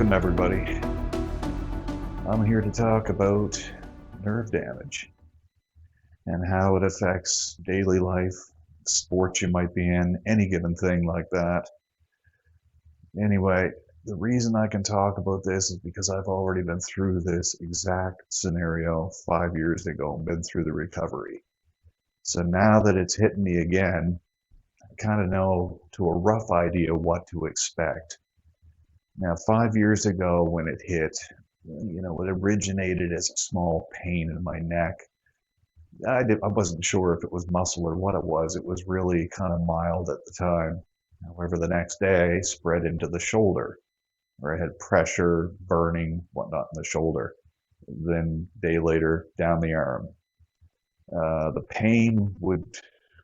Welcome, everybody. I'm here to talk about nerve damage and how it affects daily life, sports you might be in, any given thing like that. Anyway, the reason I can talk about this is because I've already been through this exact scenario 5 years ago and been through the recovery. So now that it's hitting me again, I kind of know to a rough idea what to expect. Now, 5 years ago when it hit, it originated as a small pain in my neck. I wasn't sure if it was muscle or what it was. It was really kind of mild at the time. However, the next day spread into the shoulder, where I had pressure, burning, whatnot in the shoulder. Then a day later, down the arm. The pain would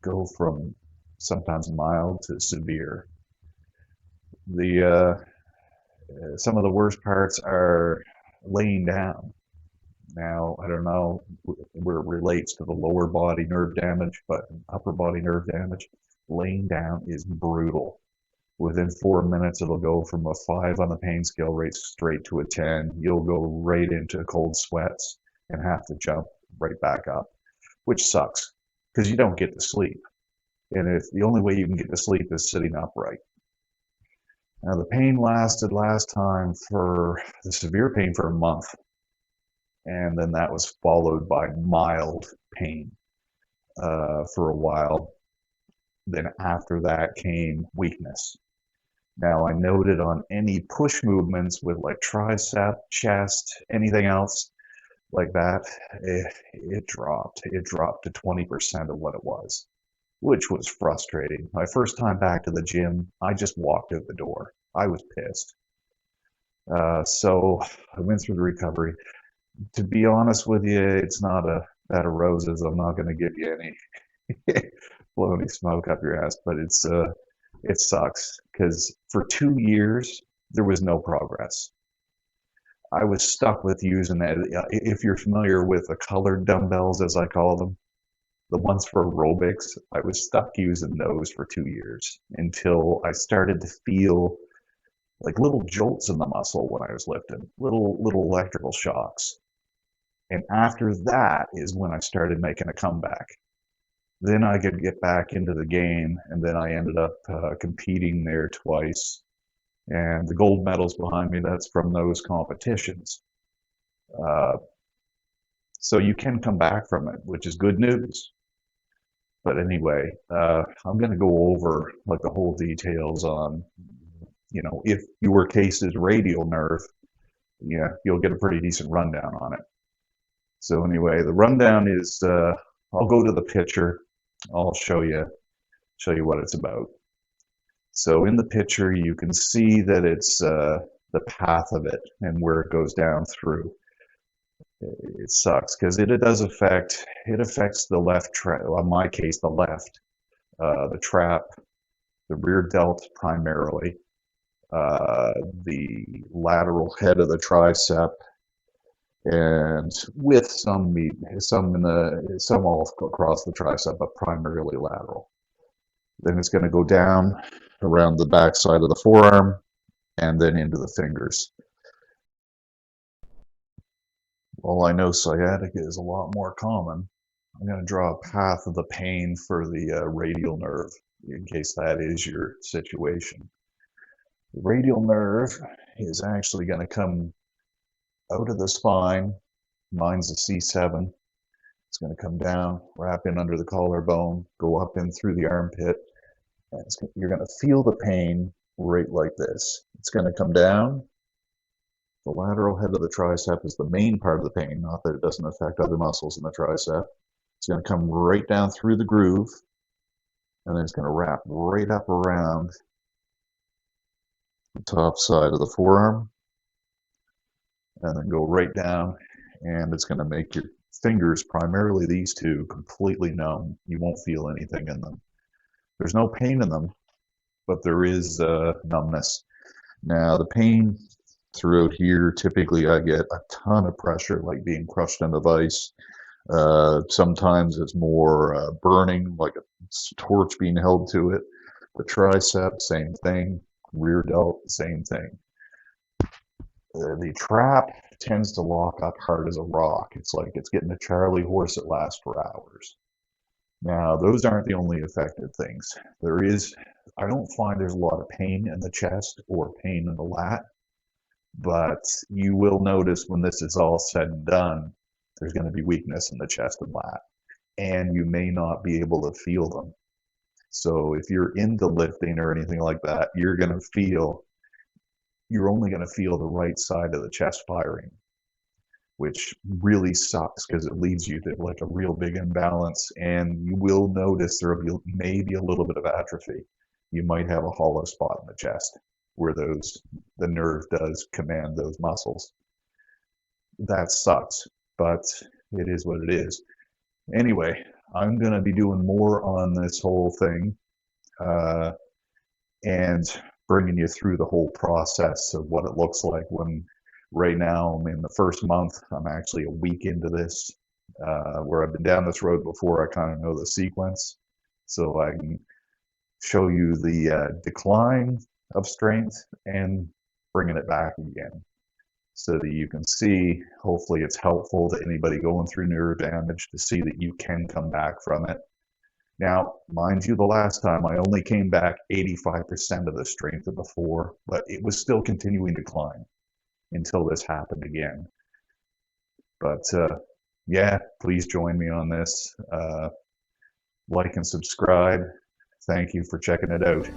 go from sometimes mild to severe. Some of the worst parts are laying down. Now, I don't know where it relates to the lower body nerve damage, but upper body nerve damage, laying down is brutal. Within 4 minutes, it'll go from a 5 on the pain scale right straight to a 10. You'll go right into cold sweats and have to jump right back up, which sucks because you don't get to sleep. And if the only way you can get to sleep is sitting upright. Now, the pain lasted last time for the severe pain for a month. And then that was followed by mild pain for a while. Then after that came weakness. Now, I noted on any push movements with like tricep, chest, anything else like that, it dropped. It dropped to 20% of what it was, which was frustrating. My first time back to the gym, I just walked out the door. I was pissed. So I went through the recovery. To be honest with you, it's not a bed of roses. I'm not going to give you any blow any smoke up your ass, but it sucks because for 2 years there was no progress. I was stuck with using that. If you're familiar with the colored dumbbells, as I call them, the ones for aerobics, I was stuck using those for 2 years until I started to feel like little jolts in the muscle when I was lifting, little electrical shocks. And after that is when I started making a comeback. Then I could get back into the game, and then I ended up competing there twice. And the gold medals behind me, that's from those competitions. So you can come back from it, which is good news. But anyway, I'm going to go over like the whole details on, if your case is radial nerve, yeah, you'll get a pretty decent rundown on it. So anyway, the rundown is, I'll go to the picture. I'll show you what it's about. So in the picture, you can see that it's the path of it and where it goes down through. It sucks because it affects the left trap. In my case, the left, the trap, the rear delt primarily, the lateral head of the tricep, and with some all across the tricep, but primarily lateral. Then it's going to go down around the back side of the forearm and then into the fingers. Well, I know sciatica is a lot more common. I'm going to draw a path of the pain for the radial nerve in case that is your situation. The radial nerve is actually going to come out of the spine. Mine's a C7. It's going to come down, wrap in under the collarbone, go up in through the armpit. And you're going to feel the pain right like this. It's going to come down. The lateral head of the tricep is the main part of the pain, not that it doesn't affect other muscles in the tricep. It's going to come right down through the groove, and then it's going to wrap right up around the top side of the forearm, and then go right down, and it's going to make your fingers, primarily these two, completely numb. You won't feel anything in them. There's no pain in them, but there is numbness. Now, the pain throughout here, typically I get a ton of pressure, like being crushed in the vise. Sometimes it's more burning, like a torch being held to it. The tricep, same thing. Rear delt, same thing. The trap tends to lock up hard as a rock. It's like it's getting a Charlie horse that lasts for hours. Now, those aren't the only effective things. I don't find there's a lot of pain in the chest or pain in the lat, but you will notice when this is all said and done, there's going to be weakness in the chest and lat, and you may not be able to feel them. So if you're into lifting or anything like that, you're only going to feel the right side of the chest firing, which really sucks because it leads you to like a real big imbalance, and you will notice there will be maybe a little bit of atrophy. You might have a hollow spot in the chest where the nerve does command those muscles. That sucks, but it is what it is. Anyway, I'm going to be doing more on this whole thing and bringing you through the whole process of what it looks like when right now I'm in the first month. I'm actually a week into this, where I've been down this road before. I kind of know the sequence, so I can show you the decline of strength and bringing it back again so that you can see, hopefully it's helpful to anybody going through nerve damage to see that you can come back from it. Now, mind you, the last time I only came back 85% of the strength of before, but it was still continuing to climb until this happened again. But yeah, please join me on this. Like and subscribe. Thank you for checking it out.